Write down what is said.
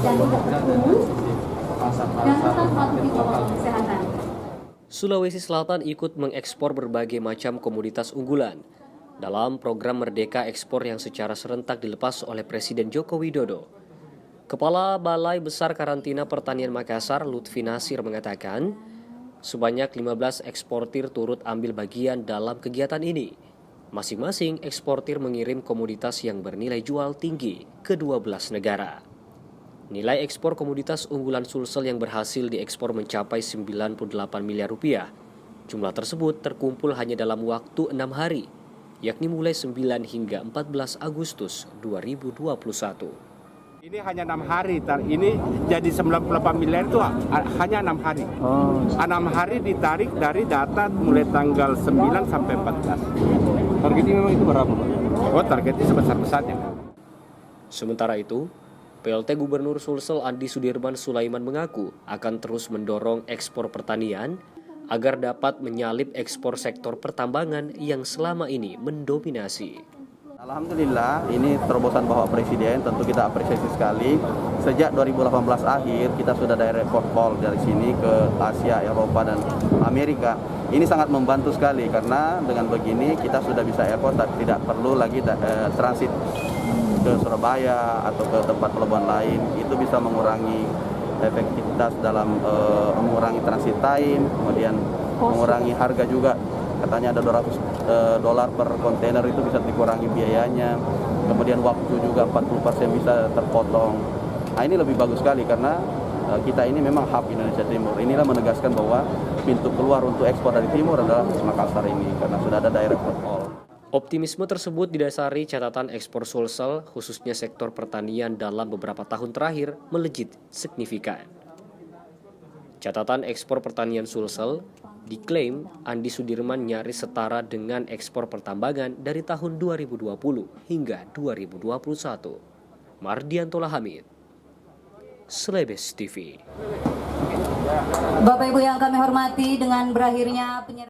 dan tidak berkerumun dan tetap mematuhi protokol kesehatan. Sulawesi Selatan ikut mengekspor berbagai macam komoditas unggulan dalam program Merdeka Ekspor yang secara serentak dilepas oleh Presiden Joko Widodo. Kepala Balai Besar Karantina Pertanian Makassar, Lutfi Nasir, mengatakan sebanyak 15 eksportir turut ambil bagian dalam kegiatan ini. Masing-masing eksportir mengirim komoditas yang bernilai jual tinggi ke 12 negara. Nilai ekspor komoditas unggulan Sulsel yang berhasil diekspor mencapai 98 miliar rupiah. Jumlah tersebut terkumpul hanya dalam waktu 6 hari, yakni mulai 9 hingga 14 Agustus 2021. Ini hanya 6 hari, ini jadi 98 miliar itu hanya 6 hari. 6 hari ditarik dari data mulai tanggal 9 sampai 14. Targetnya memang itu berapa, Pak? Oh, targetnya sebesar-besarnya. Sementara itu, PLT Gubernur Sulsel Andi Sudirman Sulaiman mengaku akan terus mendorong ekspor pertanian agar dapat menyalip ekspor sektor pertambangan yang selama ini mendominasi. Alhamdulillah, ini terobosan Bapak Presiden, tentu kita apresiasi sekali. Sejak 2018 akhir, kita sudah direct export call dari sini ke Asia, Eropa, dan Amerika. Ini sangat membantu sekali karena dengan begini kita sudah bisa ekspor, tidak perlu lagi transit ke Surabaya atau ke tempat pelabuhan lain. Itu bisa mengurangi efektivitas dalam mengurangi transit time, kemudian mengurangi harga juga. Katanya ada $200 per kontainer, itu bisa dikurangi biayanya. Kemudian waktu juga 40% bisa terpotong. Nah, ini lebih bagus sekali karena kita ini memang hub Indonesia Timur. Inilah menegaskan bahwa pintu keluar untuk ekspor dari timur adalah Makassar ini karena sudah ada direct export call. Optimisme tersebut didasari catatan ekspor Sulsel, khususnya sektor pertanian dalam beberapa tahun terakhir melejit signifikan. Catatan ekspor pertanian Sulsel diklaim Andi Sudirman nyaris setara dengan ekspor pertambangan dari tahun 2020 hingga 2021. Mardianto Lahamid, Slebes TV. Bapak Ibu yang kami hormati, dengan berakhirnya